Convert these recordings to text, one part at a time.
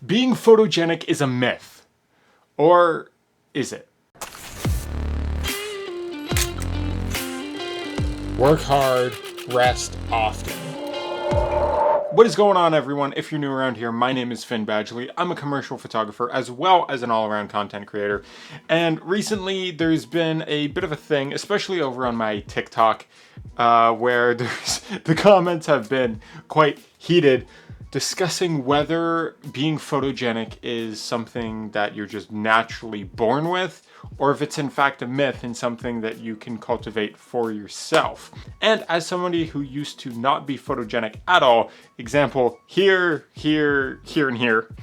Being photogenic is a myth. Or is it? Work hard, rest often. What is going on, everyone? If you're new around here, my name is Finn Badgley. I'm a commercial photographer as well as an all-around content creator. And recently there's been a bit of a thing, especially over on my TikTok, where the comments have been quite heated, discussing whether being photogenic is something that you're just naturally born with, or if it's in fact a myth and something that you can cultivate for yourself. And as somebody who used to not be photogenic at all, example, here, here, here, and here,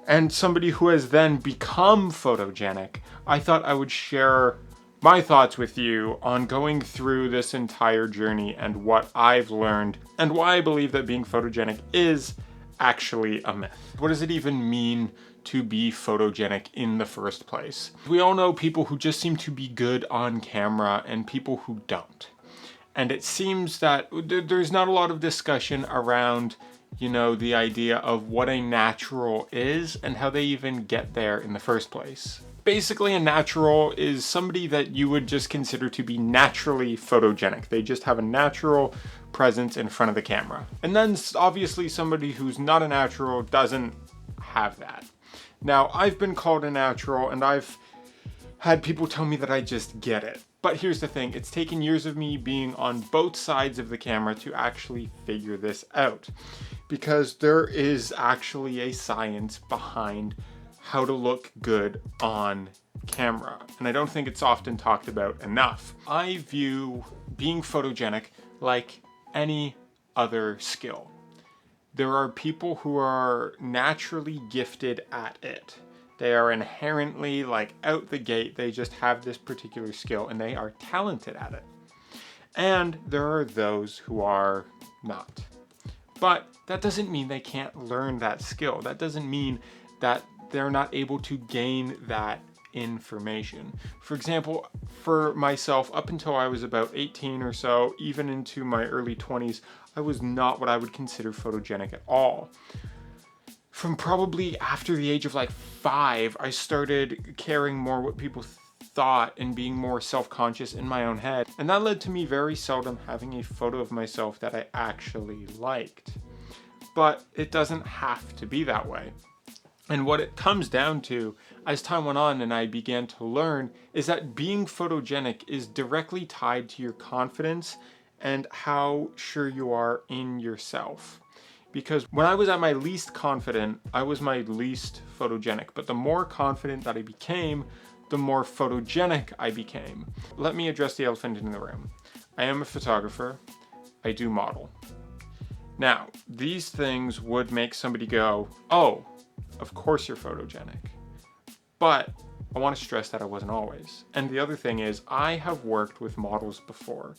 and somebody who has then become photogenic, I thought I would share my thoughts with you on going through this entire journey and what I've learned and why I believe that being photogenic is actually a myth. What does it even mean to be photogenic in the first place? We all know people who just seem to be good on camera and people who don't. And it seems that there's not a lot of discussion around, you know, the idea of what a natural is and how they even get there in the first place. Basically, a natural is somebody that you would just consider to be naturally photogenic. They just have a natural presence in front of the camera. And then obviously somebody who's not a natural doesn't have that. Now, I've been called a natural and I've had people tell me that I just get it. But here's the thing, it's taken years of me being on both sides of the camera to actually figure this out. Because there is actually a science behind how to look good on camera. And I don't think it's often talked about enough. I view being photogenic like any other skill. There are people who are naturally gifted at it. They are inherently, like, out the gate, they just have this particular skill and they are talented at it. And there are those who are not. But that doesn't mean they can't learn that skill. That doesn't mean that they're not able to gain that information. For example, for myself, up until I was about 18 or so, even into my early 20s, I was not what I would consider photogenic at all. From probably after the age of like 5, I started caring more what people thought and being more self-conscious in my own head. And that led to me very seldom having a photo of myself that I actually liked. But it doesn't have to be that way. And what it comes down to, as time went on and I began to learn, is that being photogenic is directly tied to your confidence and how sure you are in yourself. Because when I was at my least confident, I was my least photogenic. But the more confident that I became, the more photogenic I became. Let me address the elephant in the room. I am a photographer. I do model. Now, these things would make somebody go, oh, of course you're photogenic. But I want to stress that I wasn't always. And the other thing is, I have worked with models before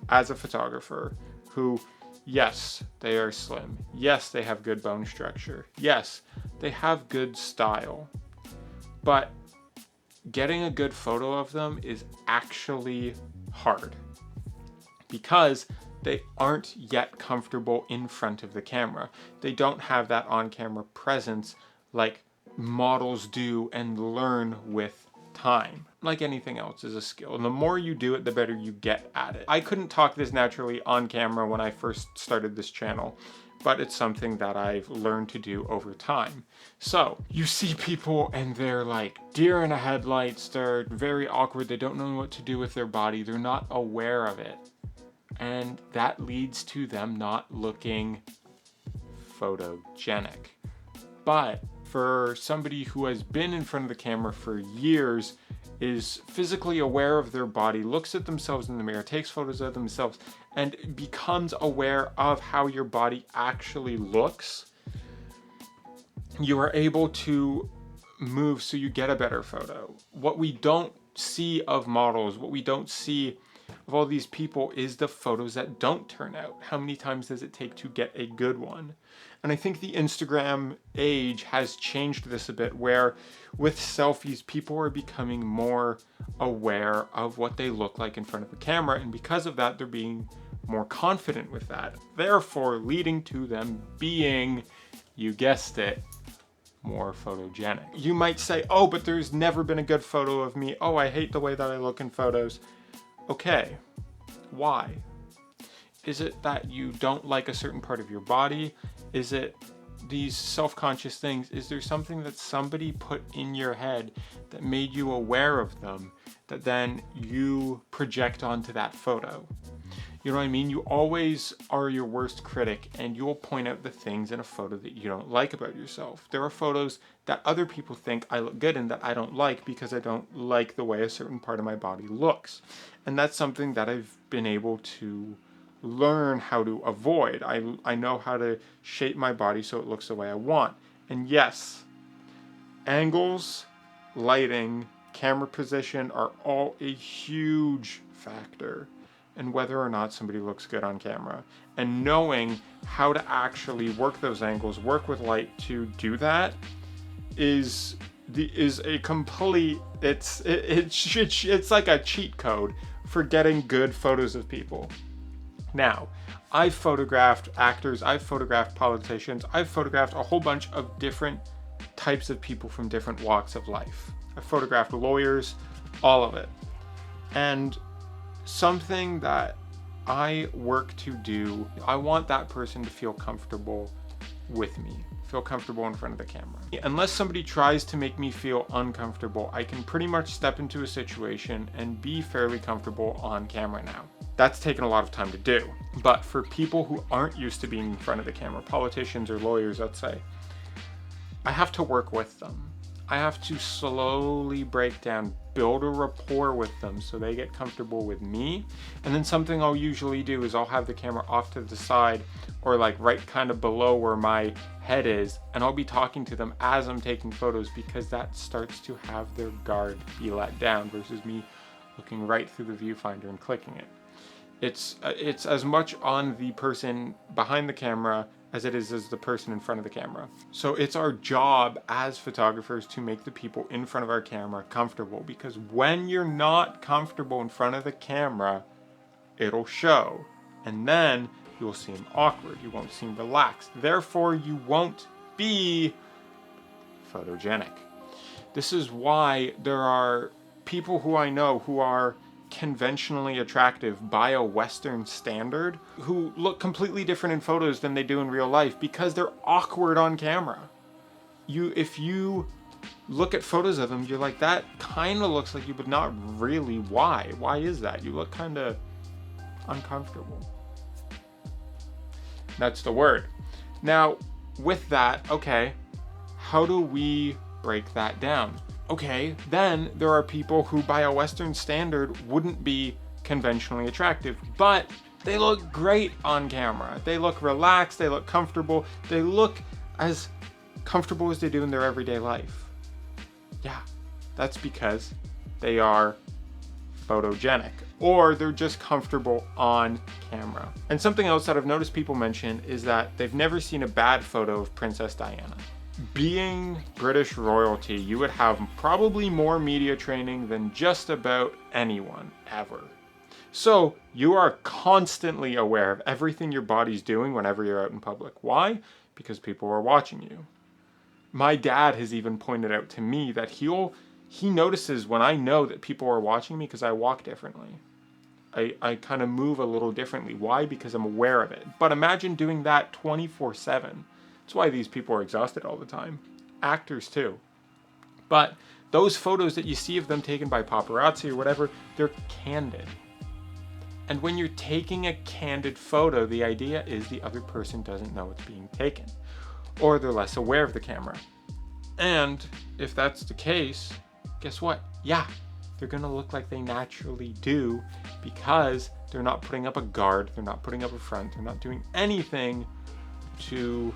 as a photographer who, yes, they are slim. Yes, they have good bone structure. Yes, they have good style. But getting a good photo of them is actually hard because they aren't yet comfortable in front of the camera. They don't have that on-camera presence like models do and learn with time. Like anything else is a skill. And the more you do it, the better you get at it. I couldn't talk this naturally on camera when I first started this channel, but it's something that I've learned to do over time. So you see people and they're like deer in a headlights, they're very awkward, they don't know what to do with their body, they're not aware of it. And that leads to them not looking photogenic. But for somebody who has been in front of the camera for years, is physically aware of their body, looks at themselves in the mirror, takes photos of themselves, and becomes aware of how your body actually looks, you are able to move so you get a better photo. What we don't see of models, what we don't see of all these people is the photos that don't turn out. How many times does it take to get a good one? And I think the Instagram age has changed this a bit, where with selfies, people are becoming more aware of what they look like in front of the camera. And because of that, they're being more confident with that. Therefore, leading to them being, you guessed it, more photogenic. You might say, oh, but there's never been a good photo of me. Oh, I hate the way that I look in photos. Okay, why? Is it that you don't like a certain part of your body? Is it these self-conscious things? Is there something that somebody put in your head that made you aware of them that then you project onto that photo? You know what I mean? You always are your worst critic, and you'll point out the things in a photo that you don't like about yourself. There are photos that other people think I look good in that I don't like because I don't like the way a certain part of my body looks. And that's something that I've been able to learn how to avoid. I know how to shape my body so it looks the way I want. And yes, angles, lighting, camera position are all a huge factor in whether or not somebody looks good on camera. And knowing how to actually work those angles, work with light to do that is a complete, it's like a cheat code for getting good photos of people. Now, I've photographed actors, I've photographed politicians, I've photographed a whole bunch of different types of people from different walks of life. I've photographed lawyers, all of it. And something that I work to do, I want that person to feel comfortable with me, feel comfortable in front of the camera. Unless somebody tries to make me feel uncomfortable, I can pretty much step into a situation and be fairly comfortable on camera now. That's taken a lot of time to do. But for people who aren't used to being in front of the camera, politicians or lawyers, let's say, I have to work with them. I have to slowly break down, build a rapport with them so they get comfortable with me. And then something I'll usually do is I'll have the camera off to the side or like right kind of below where my head is, and I'll be talking to them as I'm taking photos, because that starts to have their guard be let down versus me looking right through the viewfinder and clicking it. It's as much on the person behind the camera as it is as the person in front of the camera. So it's our job as photographers to make the people in front of our camera comfortable, because when you're not comfortable in front of the camera, it'll show. And then you'll seem awkward, you won't seem relaxed. Therefore, you won't be photogenic. This is why there are people who I know who are conventionally attractive by a Western standard who look completely different in photos than they do in real life because they're awkward on camera. If you look at photos of them, you're like, that kind of looks like you, but not really. Why? Why is that? You look kind of uncomfortable. That's the word. Now, with that, okay, how do we break that down? Okay, then there are people who by a Western standard wouldn't be conventionally attractive, but they look great on camera. They look relaxed, they look comfortable, they look as comfortable as they do in their everyday life. Yeah, that's because they are photogenic, or they're just comfortable on camera. And something else that I've noticed people mention is that they've never seen a bad photo of Princess Diana. Being British royalty, you would have probably more media training than just about anyone ever. So you are constantly aware of everything your body's doing whenever you're out in public. Why? Because people are watching you. My dad has even pointed out to me that he notices when I know that people are watching me because I walk differently. I kind of move a little differently. Why? Because I'm aware of it. But imagine doing that 24/7. That's why these people are exhausted all the time. Actors too. But those photos that you see of them taken by paparazzi or whatever, they're candid. And when you're taking a candid photo, the idea is the other person doesn't know it's being taken, or they're less aware of the camera. And if that's the case, guess what? Yeah, they're gonna look like they naturally do because they're not putting up a guard, they're not putting up a front, they're not doing anything to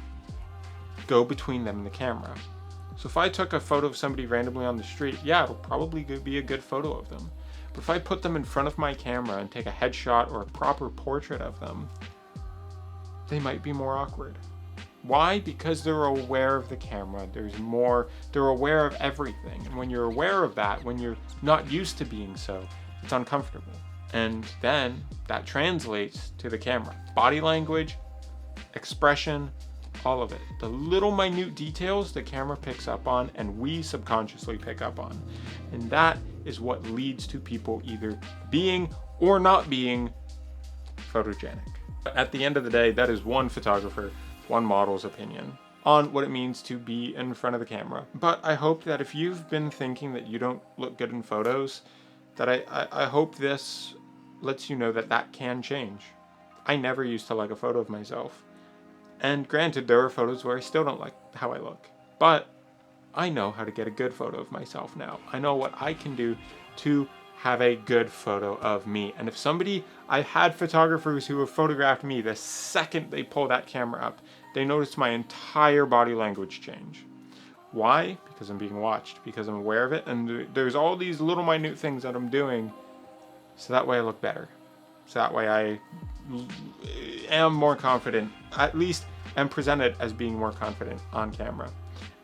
go between them and the camera. So if I took a photo of somebody randomly on the street, yeah, it'll probably be a good photo of them. But if I put them in front of my camera and take a headshot or a proper portrait of them, they might be more awkward. Why? Because they're aware of the camera. They're aware of everything. And when you're aware of that, when you're not used to being so, it's uncomfortable. And then that translates to the camera. Body language, expression, All of it. The little minute details the camera picks up on and we subconsciously pick up on. And that is what leads to people either being or not being photogenic. But at the end of the day, that is one photographer, one model's opinion on what it means to be in front of the camera. But I hope that if you've been thinking that you don't look good in photos, that I hope this lets you know that that can change. I never used to like a photo of myself. And granted, there are photos where I still don't like how I look. But I know how to get a good photo of myself now. I know what I can do to have a good photo of me. And if somebody, I've had photographers who have photographed me, the second they pull that camera up, they notice my entire body language change. Why? Because I'm being watched, because I'm aware of it, and there's all these little minute things that I'm doing, so that way I look better. So that way I am more confident, at least am presented as being more confident on camera.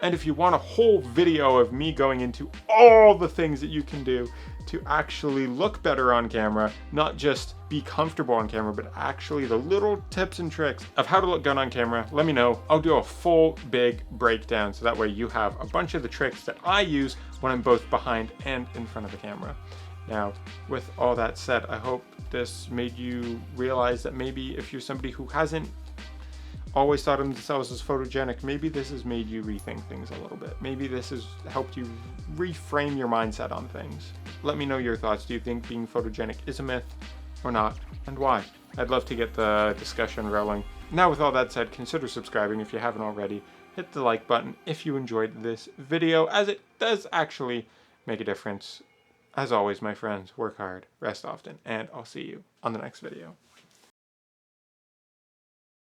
And if you want a whole video of me going into all the things that you can do to actually look better on camera, not just be comfortable on camera, but actually the little tips and tricks of how to look good on camera, let me know. I'll do a full big breakdown so that way you have a bunch of the tricks that I use when I'm both behind and in front of the camera. Now, with all that said, I hope this made you realize that maybe if you're somebody who hasn't always thought of themselves as photogenic, maybe this has made you rethink things a little bit. Maybe this has helped you reframe your mindset on things. Let me know your thoughts. Do you think being photogenic is a myth or not, and why? I'd love to get the discussion rolling. Now, with all that said, consider subscribing if you haven't already. Hit the like button if you enjoyed this video, as it does actually make a difference. As always, my friends, work hard, rest often, and I'll see you on the next video.